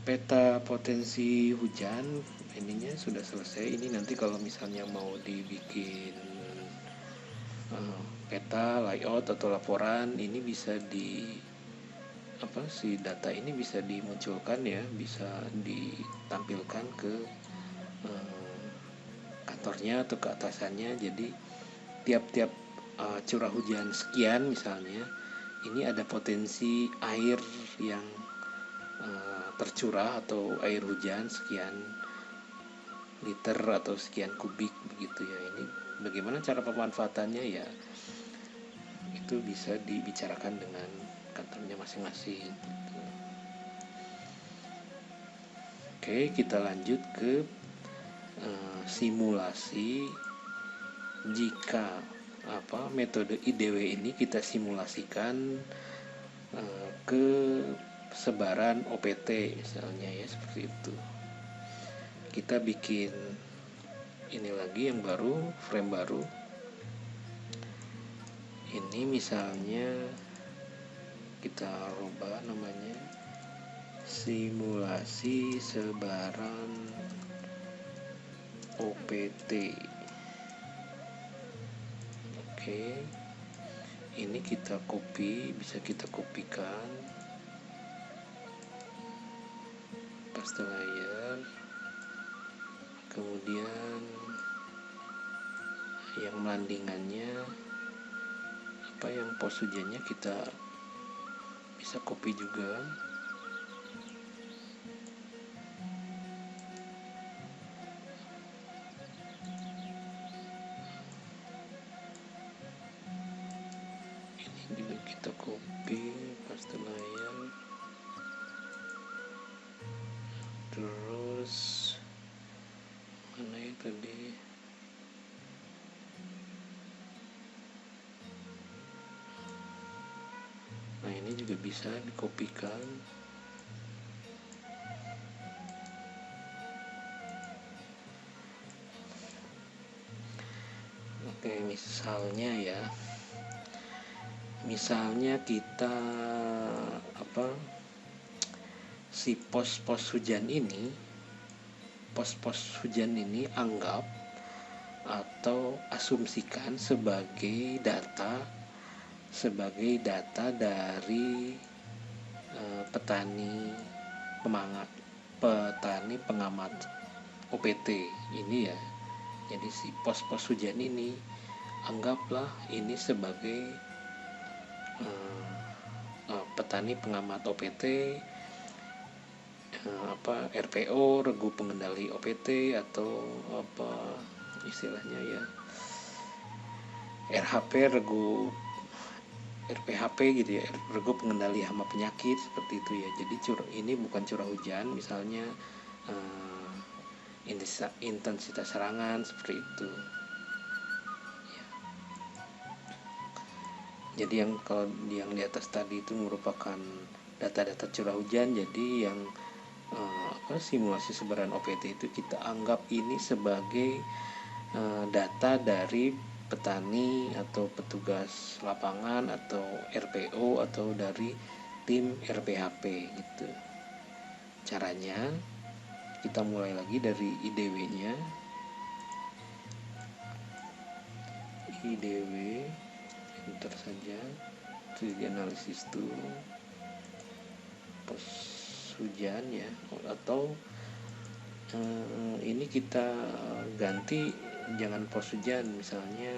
peta potensi hujan ininya sudah selesai. Ini nanti kalau misalnya mau dibikin peta layout atau laporan, ini bisa si data ini bisa dimunculkan ya, bisa ditampilkan ke kantornya atau ke atasannya. Jadi tiap-tiap curah hujan sekian misalnya, ini ada potensi air yang tercurah atau air hujan sekian liter atau sekian kubik begitu ya. Ini bagaimana cara pemanfaatannya ya, itu bisa dibicarakan dengan kantornya masing-masing gitu. Oke, kita lanjut ke simulasi. Jika metode IDW ini kita simulasikan ke sebaran OPT misalnya ya, seperti itu. Kita bikin ini lagi yang baru, frame baru. Ini misalnya kita rubah namanya simulasi sebaran OPT. Oke, ini kita copy, bisa kita kopikan, paste layer, kemudian yang melandingannya yang pos hujannya kita bisa copy juga. Ini juga kita copy, paste layer, terus mana ya tadi, nah ini juga bisa dikopikan. Oke, misalnya kita si pos-pos hujan ini anggap atau asumsikan sebagai data dari petani pengamat OPT ini ya. Jadi si pos-pos hujan ini anggaplah ini sebagai petani pengamat OPT, RPO, regu pengendali OPT, atau istilahnya ya RHP, regu RPHP gitu ya, regu pengendali hama penyakit, seperti itu ya. Jadi ini bukan curah hujan, misalnya intensitas serangan, seperti itu ya. Jadi kalau yang di atas tadi itu merupakan data-data curah hujan. Jadi yang simulasi sebaran OPT itu kita anggap ini sebagai data dari petani atau petugas lapangan atau RPO atau dari tim RPHP gitu. Caranya kita mulai lagi dari IDW-nya. IDW, enter saja, 3D analysis tool, pos hujan ya, atau ini kita ganti jangan pos hujan, misalnya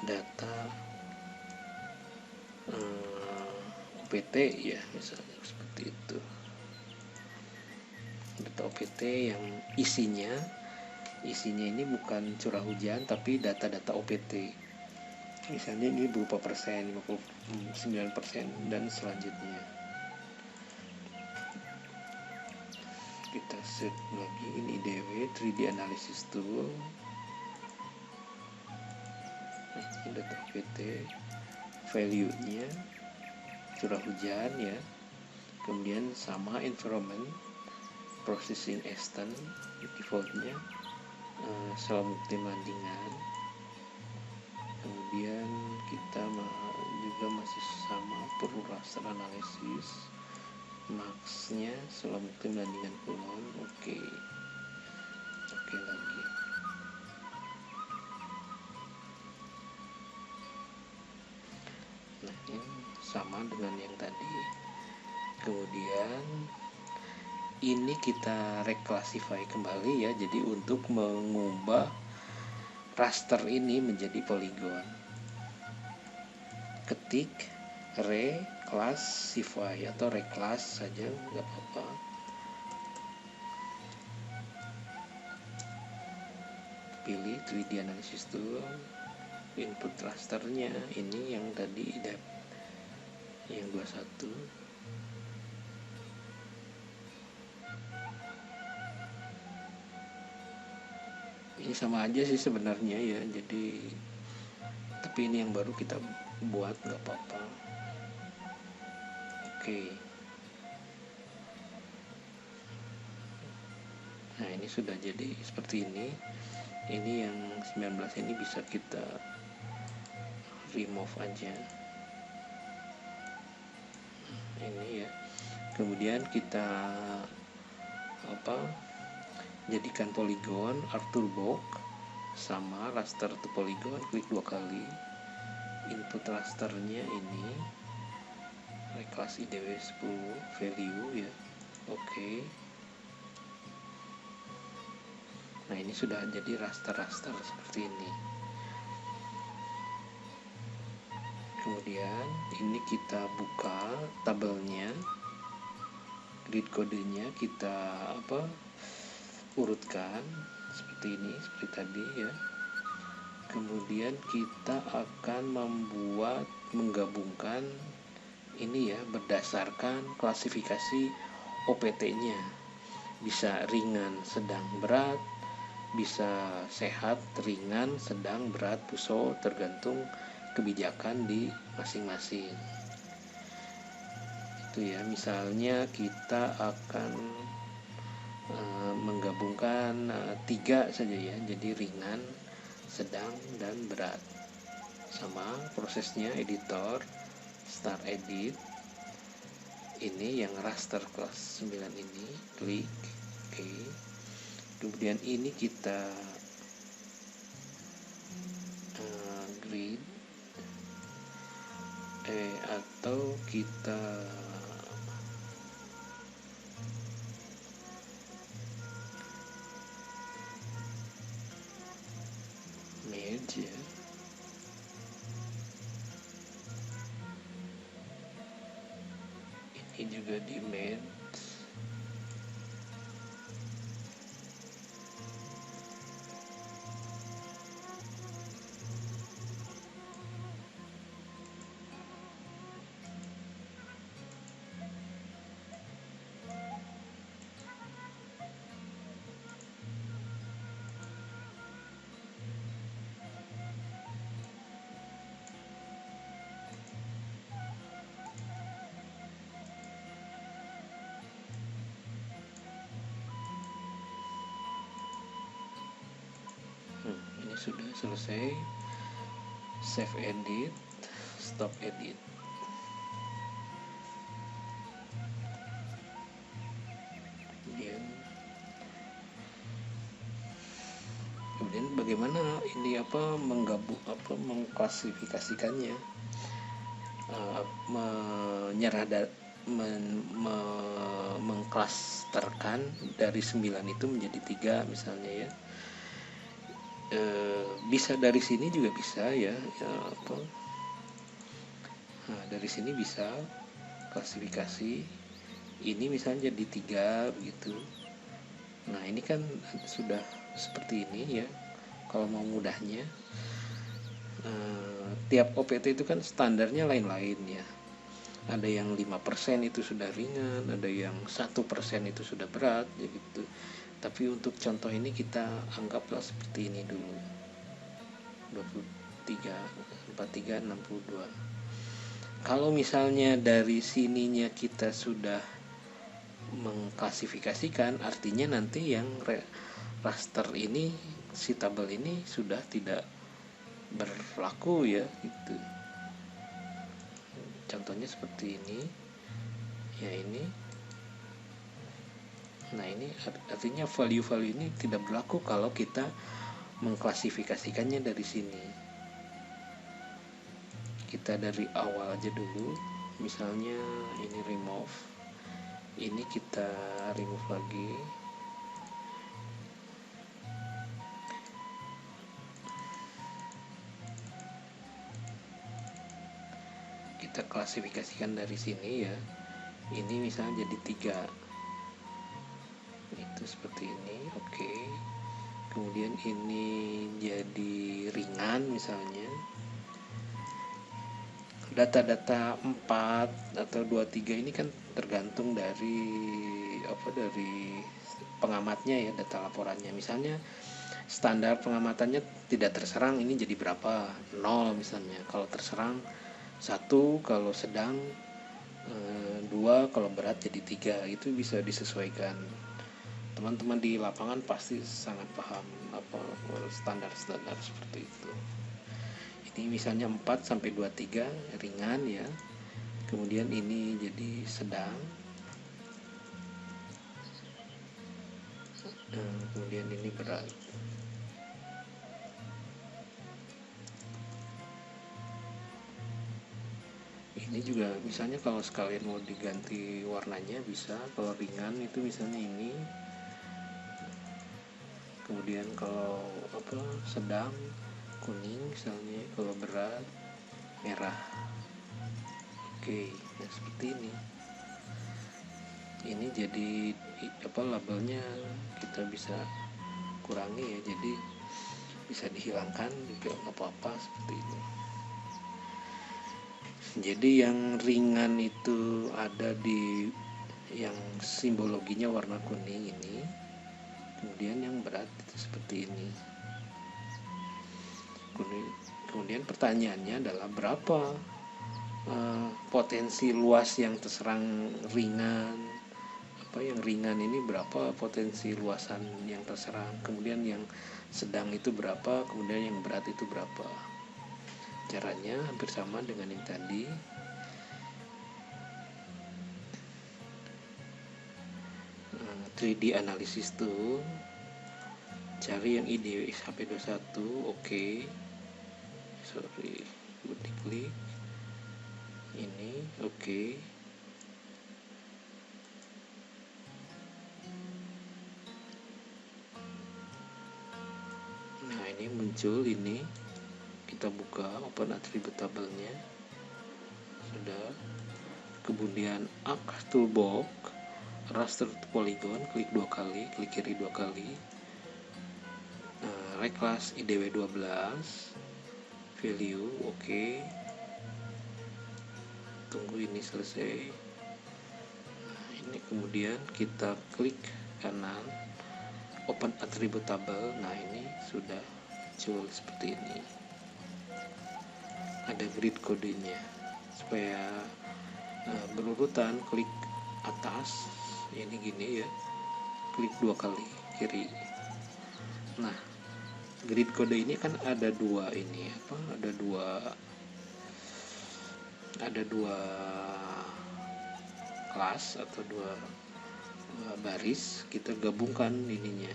data OPT ya, misalnya seperti itu. Data OPT yang isinya ini bukan curah hujan tapi data-data OPT. Misalnya ini berupa persen, 59% dan selanjutnya. Kita set lagi ini IDW 3D analysis tool. Ini data OPT, value-nya curah hujan ya. Kemudian sama environment, processing extent, default-nya, selam bukti landingan. Kemudian kita juga masih sama, perlu raster analisis, max-nya selama perbandingan kulon. Oke lagi. Nah, ini sama dengan yang tadi. Kemudian ini kita reclassify kembali ya, jadi untuk mengubah raster ini menjadi poligon, ketik reclassify atau reclass saja nggak apa-apa. Pilih 3D analysis tool, input rasternya ini yang tadi yang 21. Ini sama aja sih sebenarnya ya, jadi tapi ini yang baru kita buat, nggak apa-apa. Oke. Nah, ini sudah jadi seperti ini. Ini yang 19 ini bisa kita remove aja. Ini ya. Kemudian kita jadikan poligon Arthur Bock sama raster to poligon, klik 2 kali. Input rasternya ini reclass IDW 10 value ya. Oke. Nah, ini sudah jadi raster-raster seperti ini. Kemudian ini kita buka tabelnya, grid kodenya kita urutkan seperti ini, seperti tadi ya. Kemudian kita akan menggabungkan ini ya, berdasarkan klasifikasi OPT-nya. Bisa ringan, sedang, berat, bisa sehat, ringan, sedang, berat, puso, tergantung kebijakan di masing-masing. Itu ya, misalnya kita akan menggabungkan 3 saja ya, jadi ringan, sedang, dan berat. Sama prosesnya, editor, start edit. Ini yang raster kelas 9 ini, klik oke. Kemudian ini kita grid atau kita merge ya. Ini juga di merge. Ini sudah selesai. Save edit, stop edit. Kemudian bagaimana ini mengklasifikasikannya, mengklasterkan dari 9 itu menjadi 3 misalnya ya. Bisa dari sini juga bisa ya, Nah, dari sini bisa klasifikasi ini misalnya jadi 3 begitu. Nah, ini kan sudah seperti ini ya. Kalau mau mudahnya, tiap OPT itu kan standarnya lain-lain ya. Ada yang 5% itu sudah ringan, ada yang 1% itu sudah berat ya gitu. Tapi untuk contoh ini kita anggaplah seperti ini dulu. 23, 43, 62. Kalau misalnya dari sininya kita sudah mengklasifikasikan, artinya nanti yang raster ini, si tabel ini sudah tidak berlaku ya gitu. Contohnya seperti ini ya, ini. Nah ini artinya value-value ini tidak berlaku kalau kita mengklasifikasikannya dari sini. Kita dari awal aja dulu, misalnya ini remove, ini kita remove lagi. Kita klasifikasikan dari sini ya. Ini misalnya jadi 3, itu seperti ini. Oke. Kemudian ini jadi ringan misalnya. Data-data 4 atau 23 ini kan tergantung dari dari pengamatnya ya, data laporannya. Misalnya standar pengamatannya tidak terserang, ini jadi berapa? 0 misalnya. Kalau terserang 1, kalau sedang 2, kalau berat jadi 3. Itu bisa disesuaikan. Teman-teman di lapangan pasti sangat paham standar-standar seperti itu. Ini misalnya 4 sampai 23 ringan ya. Kemudian ini jadi sedang. Kemudian ini berat. Ini juga misalnya kalau sekalian mau diganti warnanya bisa. Kalau ringan itu misalnya ini. Kemudian kalau sedang kuning misalnya, kalau berat merah. Oke, nah seperti ini. Ini jadi labelnya kita bisa kurangi ya, jadi bisa dihilangkan juga nggak apa-apa seperti ini. Jadi yang ringan itu ada di yang simbologinya warna kuning ini. Kemudian yang berat itu seperti ini. Kemudian pertanyaannya adalah berapa potensi luas yang terserang ringan. Yang ringan ini berapa potensi luasan yang terserang, kemudian yang sedang itu berapa, kemudian yang berat itu berapa. Caranya hampir sama dengan yang tadi. 3D analisis tuh cari yang ide HP21. Oke. Sorry, diklik ini. Oke. Nah ini muncul ini, kita buka open attribute tabelnya sudah. Kemudian arc toolbox, raster polygon, klik 2 kali, klik kiri 2 kali. Reclass IDW12 value. Oke. Tunggu ini selesai. Ini kemudian kita klik kanan open attribute table. Nah ini sudah muncul seperti ini, ada grid kodenya. Supaya berurutan, klik atas ini gini ya, klik 2 kali kiri. Nah grid kode ini kan ada dua ini ada dua kelas atau dua baris. Kita gabungkan ininya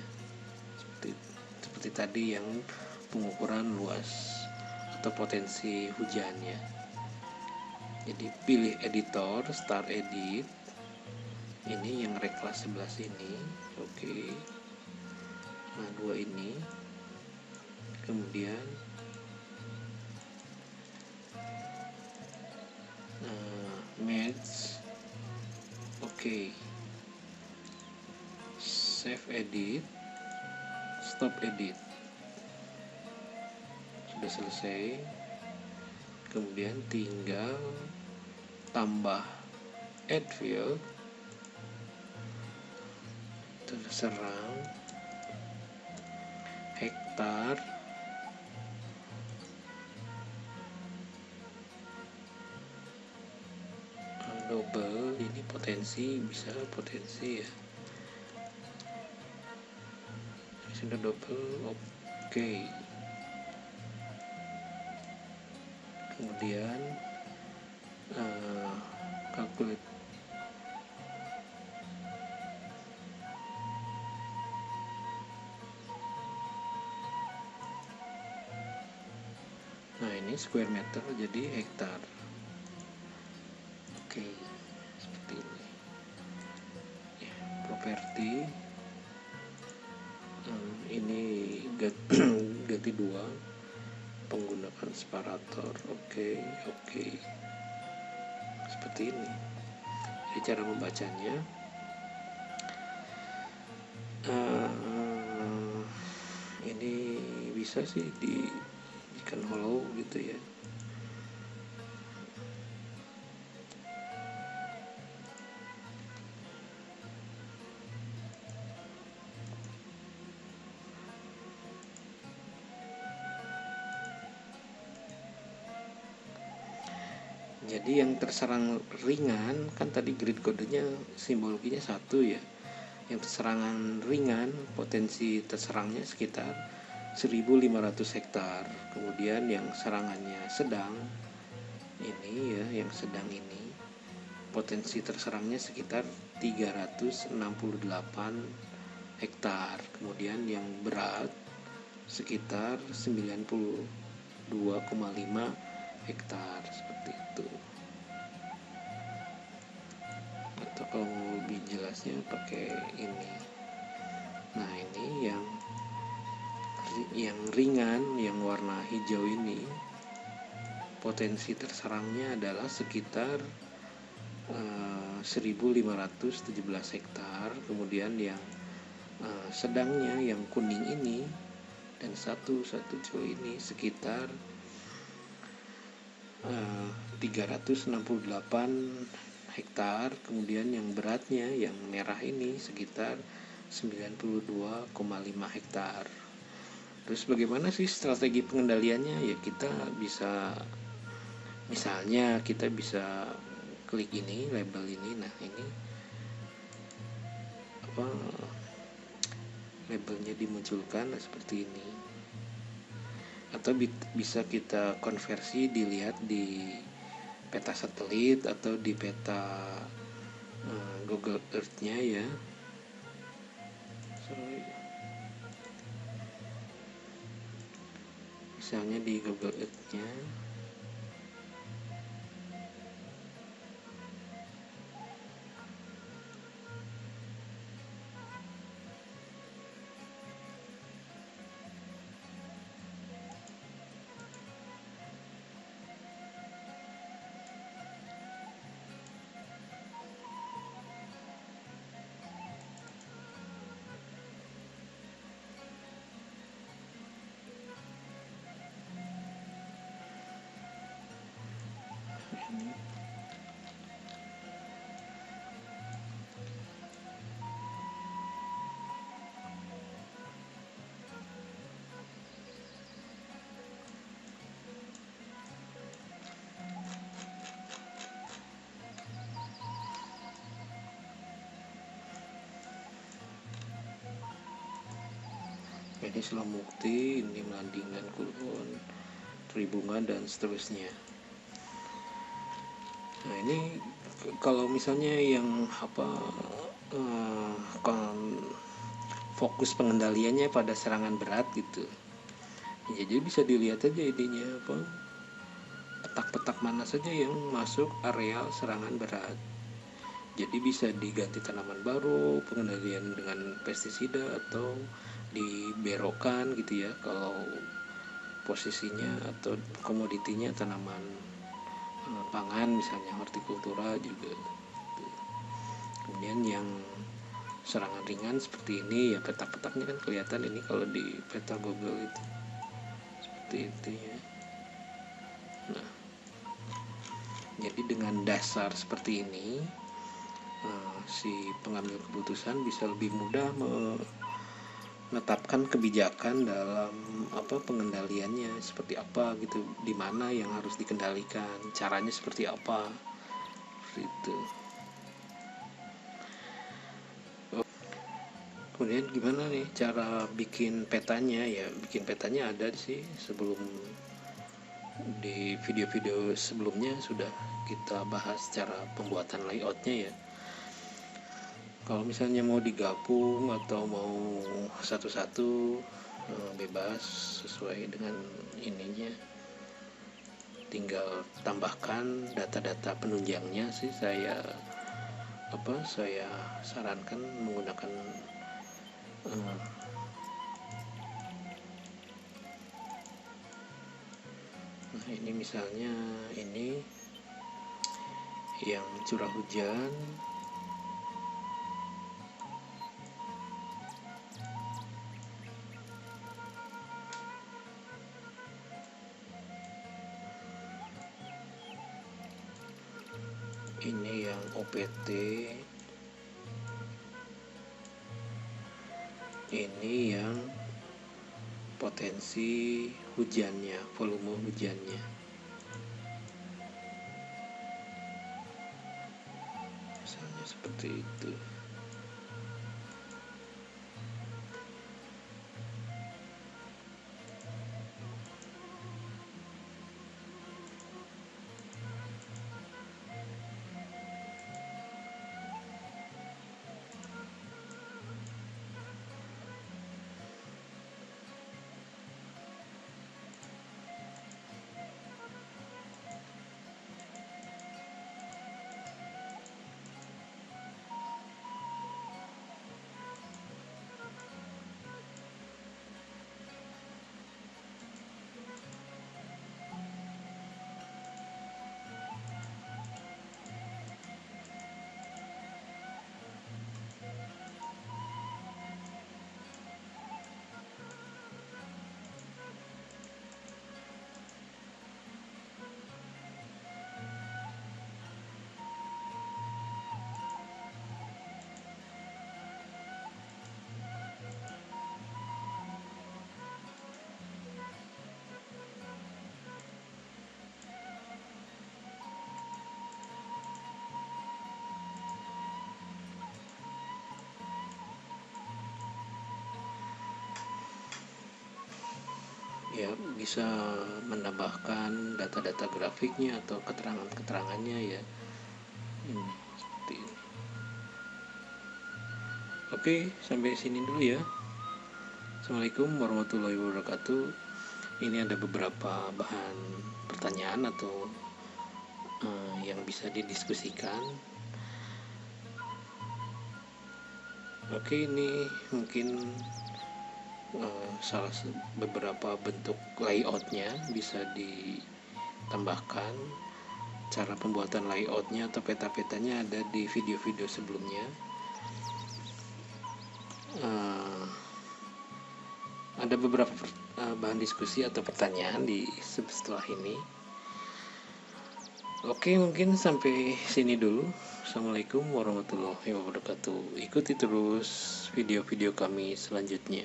seperti tadi yang pengukuran luas atau potensi hujannya. Jadi pilih editor, start edit, ini yang reclass sebelah sini. Oke. Nah 2 ini, kemudian match. Oke. Save edit, stop edit. Sudah selesai. Kemudian tinggal tambah add field, terserang hektar, double. Ini potensi, bisa potensi ya, sudah double. Oke. kemudian calculate. Nah, ini square meter jadi hektar. Oke, seperti ini ya. Properti ini ganti 2, penggunaan separator. Oke, seperti ini. Jadi cara membacanya ini bisa sih dijadikan hollow gitu ya. Jadi yang terserang ringan kan tadi grid kodenya simbologinya 1 ya. Yang terserangan ringan potensi terserangnya sekitar 1.500 hektar. Kemudian yang serangannya sedang ini ya, yang sedang ini potensi terserangnya sekitar 368 hektar. Kemudian yang berat sekitar 92,5 hektar, seperti itu. Atau kalau lebih jelasnya pakai ini. Nah, ini yang ringan, yang warna hijau ini potensi terserangnya adalah sekitar 1.517 hektar. Kemudian yang sedangnya yang kuning ini dan satu ini sekitar 368 hektar. Kemudian yang beratnya yang merah ini sekitar 92,5 hektar. Terus bagaimana sih strategi pengendaliannya? Ya kita bisa, misalnya kita bisa klik ini, label ini. Nah, ini labelnya dimunculkan seperti ini. Atau bisa kita konversi, dilihat di peta satelit atau di peta Google Earth-nya ya. Misalnya di Google Earth-nya. Ini Selamukti, ini Melanding dan Kulon, Tribunga dan seterusnya. Nah, ini kalau misalnya yang fokus pengendaliannya pada serangan berat gitu. Ya, jadi bisa dilihat aja idenya petak-petak mana saja yang masuk areal serangan berat. Jadi bisa diganti tanaman baru, pengendalian dengan pestisida, atau diberokkan gitu ya kalau posisinya atau komoditinya tanaman pangan, misalnya hortikultura juga. Kemudian yang serangan ringan seperti ini ya, petak-petaknya kan kelihatan ini kalau di peta Google itu seperti itu ya. Nah, jadi dengan dasar seperti ini si pengambil keputusan bisa lebih mudah menetapkan kebijakan dalam pengendaliannya seperti apa gitu, di mana yang harus dikendalikan, caranya seperti apa, gitu. Kemudian gimana nih cara bikin petanya? Ya bikin petanya ada sih sebelum di video-video sebelumnya sudah kita bahas cara pembuatan layoutnya ya. Kalau misalnya mau digabung atau mau satu-satu, bebas sesuai dengan ininya, tinggal tambahkan data-data penunjangnya sih. Saya sarankan menggunakan nah ini misalnya ini yang curah hujan, ini yang OPT, ini yang potensi hujannya, volume hujannya. Misalnya seperti itu. Ya, bisa menambahkan data-data grafiknya atau keterangan-keterangannya ya. Seperti ini. Oke, sampai sini dulu ya. Assalamualaikum warahmatullahi wabarakatuh. Ini ada beberapa bahan pertanyaan atau yang bisa didiskusikan. Oke, ini mungkin beberapa bentuk layoutnya bisa ditambahkan. Cara pembuatan layoutnya atau peta-petanya ada di video-video sebelumnya. Ada beberapa bahan diskusi atau pertanyaan di setelah ini. Oke, mungkin sampai sini dulu. Assalamualaikum warahmatullahi wabarakatuh. Ikuti terus video-video kami selanjutnya.